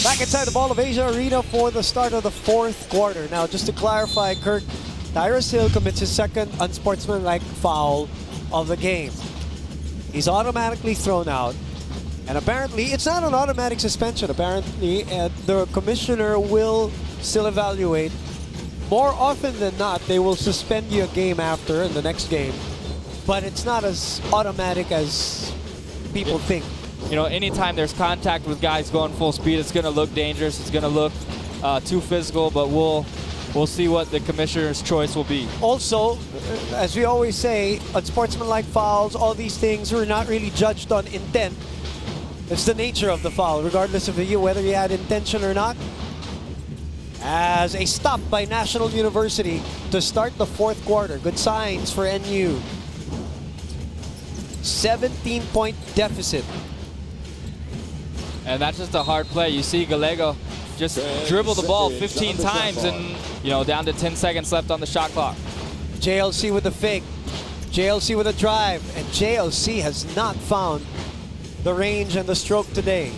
Back inside the Ball of Asia Arena for the start of the fourth quarter. Now, just to clarify, Kirk, Tyrus Hill commits his second unsportsmanlike foul of the game. He's automatically thrown out. And apparently, it's not an automatic suspension. Apparently, the commissioner will still evaluate. More often than not, they will suspend you a game after in the next game. But it's not as automatic as people think. You know, anytime there's contact with guys going full speed, it's going to look dangerous. It's going to look too physical, but we'll see what the commissioner's choice will be. Also, as we always say, unsportsmanlike fouls, all these things are not really judged on intent. It's the nature of the foul, regardless of whether you had intention or not. As a stop by National University to start the fourth quarter. Good signs for NU. 17-point deficit. And that's just a hard play. You see Gallego just dribble the ball 15 times and, you know, down to 10 seconds left on the shot clock. JLC with the fake. JLC with a drive. And JLC has not found the range and the stroke today.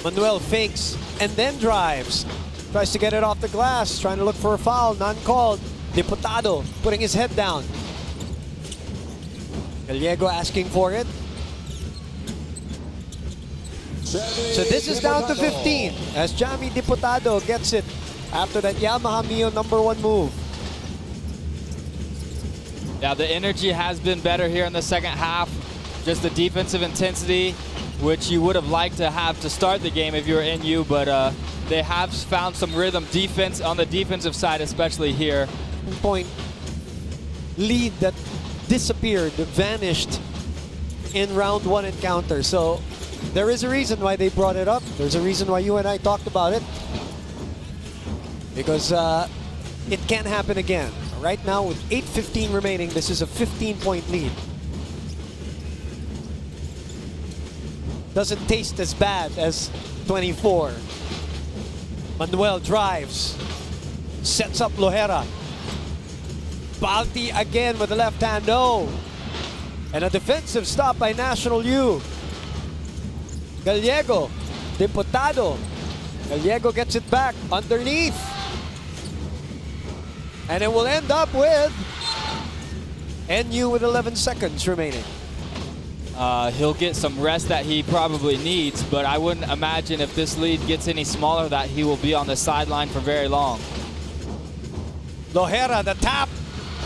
Manuel fakes and then drives. Tries to get it off the glass. Trying to look for a foul. None called. Diputado putting his head down. Gallego asking for it. So this is down to 15 as Jamie Diputado gets it after that Yamaha Mio #1 move. Yeah, the energy has been better here in the second half. Just the defensive intensity, which you would have liked to have to start the game if you were NU, but they have found some rhythm defense on the defensive side, especially here. Point lead that disappeared, vanished in round one encounter. So there is a reason why they brought it up. There's a reason why you and I talked about it. Because it can't happen again. Right now, with 8:15 remaining, this is a 15-point lead. Doesn't taste as bad as 24. Manuel drives. Sets up Lohera. Balti again with the left hand, no. And a defensive stop by National U. Gallego, Diputado. Gallego gets it back underneath. And it will end up with NU with 11 seconds remaining. He'll get some rest that he probably needs, but I wouldn't imagine if this lead gets any smaller that he will be on the sideline for very long. Lohera, the tap.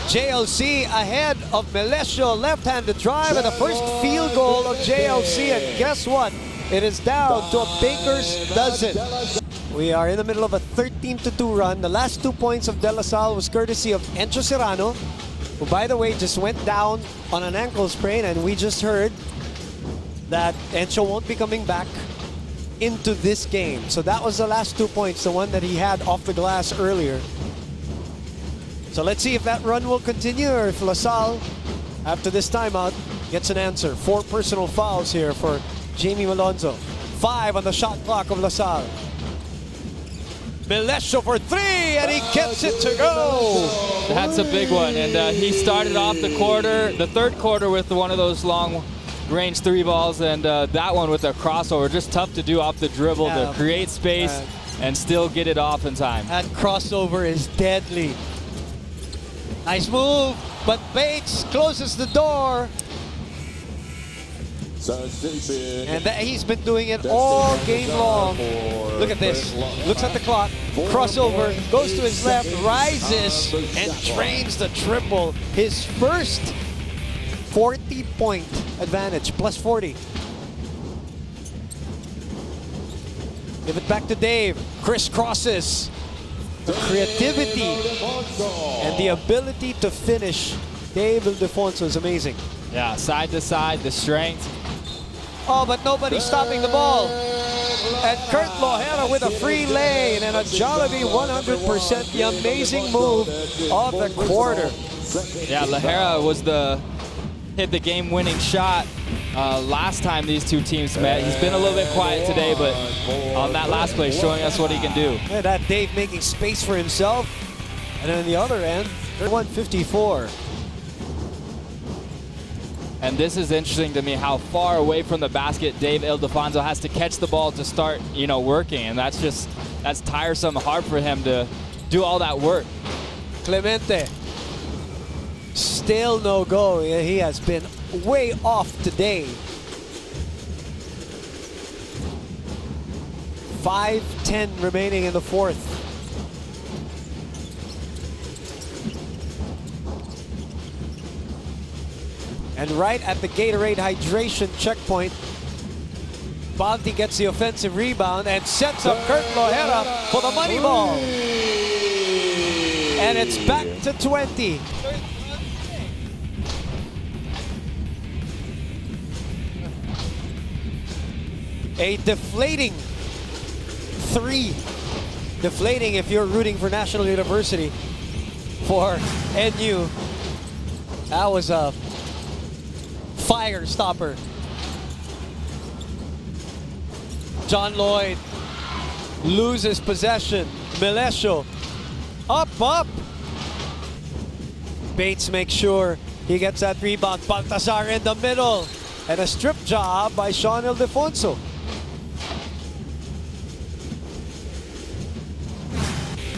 JLC ahead of Melesio, left-handed drive, and the first field goal of JLC. And guess what? It is down to a baker's dozen. We are in the middle of a 13-2 run. The last 2 points of De La Salle was courtesy of Encho Serrano, who, by the way, just went down on an ankle sprain, and we just heard that Encho won't be coming back into this game. So that was the last 2 points, the one that he had off the glass earlier. So let's see if that run will continue or if La Salle, after this timeout, gets an answer. 4 personal fouls here for Jamie Malonzo. 5 on the shot clock of La Salle. Melesio for 3, and he gets it to go. That's a big one, and he started off the third quarter with one of those long-range 3 balls, and that one with a crossover. Just tough to do off the dribble to create space and still get it off in time. That crossover is deadly. Nice move, but Bates closes the door. And he's been doing it all game long. Look at this. Looks at the clock. Crossover. Goes to his left. Rises. And drains the triple. His first 40-point advantage. Plus 40. Give it back to Dave. Chris crosses. The creativity and the ability to finish Dave Ildefonso is amazing. Yeah, side to side, the strength. Oh, but nobody's stopping the ball. And Kurt Lohera with a free lane and a Jollibee 100%, the amazing move of the quarter. Yeah, Lohera hit the game-winning shot last time these two teams met. He's been a little bit quiet today, but on that last play, showing us what he can do. Yeah, that Dave making space for himself. And then on the other end, 154. And this is interesting to me, how far away from the basket Dave Ildefonso has to catch the ball to start, working. And that's tiresome, hard for him to do all that work. Clemente, still no go. He has been way off today. 5:10 remaining in the fourth. And right at the Gatorade hydration checkpoint, Balti gets the offensive rebound and sets up Kurt Lojera for the money ball. And it's back to 20. A deflating 3. Deflating if you're rooting for National University. For NU, that was a fire stopper. John Lloyd loses possession. Melesio up. Bates makes sure he gets that rebound. Baltazar in the middle. And a strip job by Sean Ildefonso.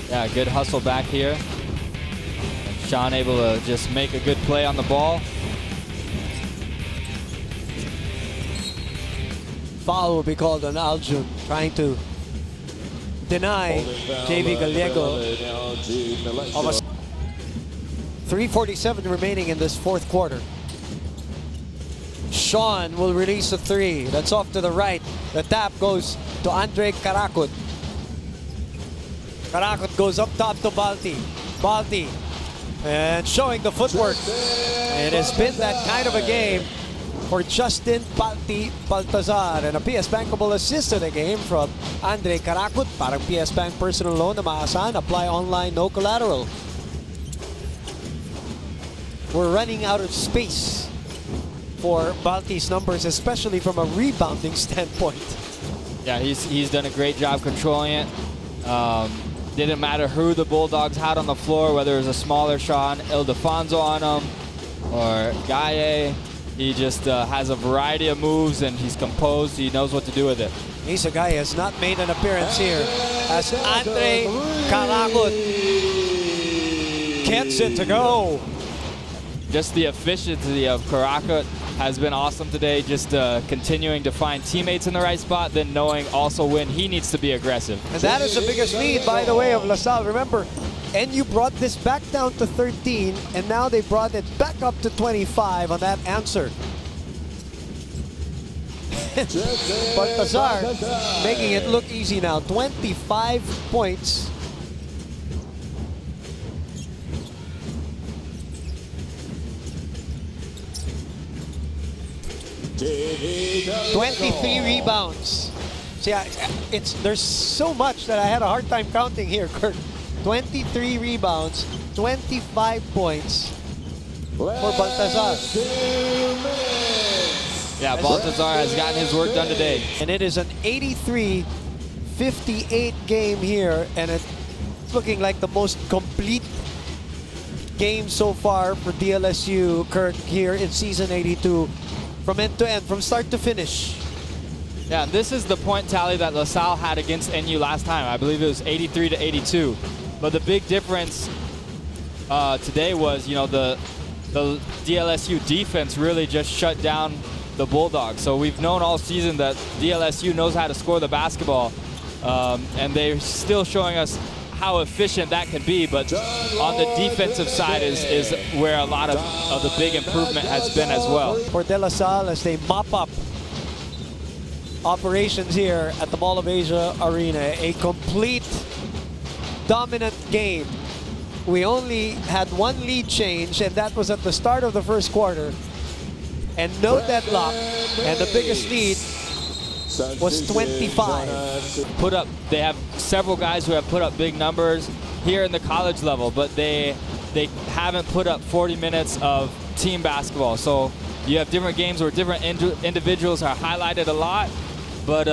Yeah, good hustle back here. Sean able to just make a good play on the ball. Foul will be called on Aljun, trying to deny JV Gallego. 3:47 remaining in this fourth quarter. Sean will release a 3. That's off to the right. The tap goes to Andre Karakut. Karakut goes up top to Balti. Balti, and showing the footwork. It has been that kind of a game for Justin Balti Baltazar. And a PS Bankable assist to the game from Andre Karakut. Parang PS Bank personal loan na maasahan. Apply online, no collateral. We're running out of space for Balti's numbers, especially from a rebounding standpoint. Yeah, he's done a great job controlling it. Didn't matter who the Bulldogs had on the floor, whether it was a smaller Sean Ildefonso on him or Gaye. He just has a variety of moves, and he's composed. He knows what to do with it. Isa Gaye has not made an appearance here as Andre Karakut gets it to go. Just the efficiency of Karakut has been awesome today, just continuing to find teammates in the right spot, then knowing also when he needs to be aggressive. And that is the biggest lead, by the way, of LaSalle. Remember, NU brought this back down to 13, and now they brought it back up to 25 on that answer. Baltazar making it look easy now. 25 points. "23 rebounds." See, there's so much that I had a hard time counting here, Kurt. 23 rebounds, 25 points for Baltazar. Yeah, Baltazar has gotten his work done today. And it is an 83-58 game here, and it's looking like the most complete game so far for DLSU, Kirk, here in season 82. From end to end, from start to finish. Yeah, this is the point tally that LaSalle had against NU last time. I believe it was 83-82. But the big difference today was, the DLSU defense really just shut down the Bulldogs. So we've known all season that DLSU knows how to score the basketball, and they're still showing us how efficient that can be, but on the defensive side is where a lot of the big improvement has been as well. For De La Salle, as they mop up operations here at the Mall of Asia Arena, a complete dominant game. We only had one lead change, and that was at the start of the first quarter, and no deadlock, and the biggest lead was 25. They have several guys who have put up big numbers here in the college level, but they haven't put up 40 minutes of team basketball. So you have different games where different individuals are highlighted a lot, but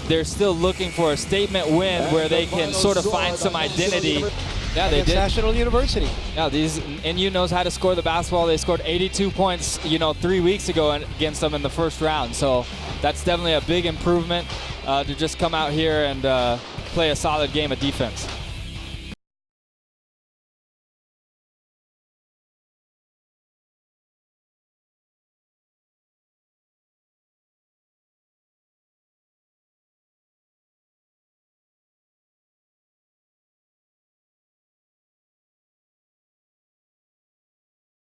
they're still looking for a statement win where they can sort of find some identity. Yeah, they against did. National University. Yeah, NU knows how to score the basketball. They scored 82 points, 3 weeks ago against them in the first round. So that's definitely a big improvement to just come out here and play a solid game of defense.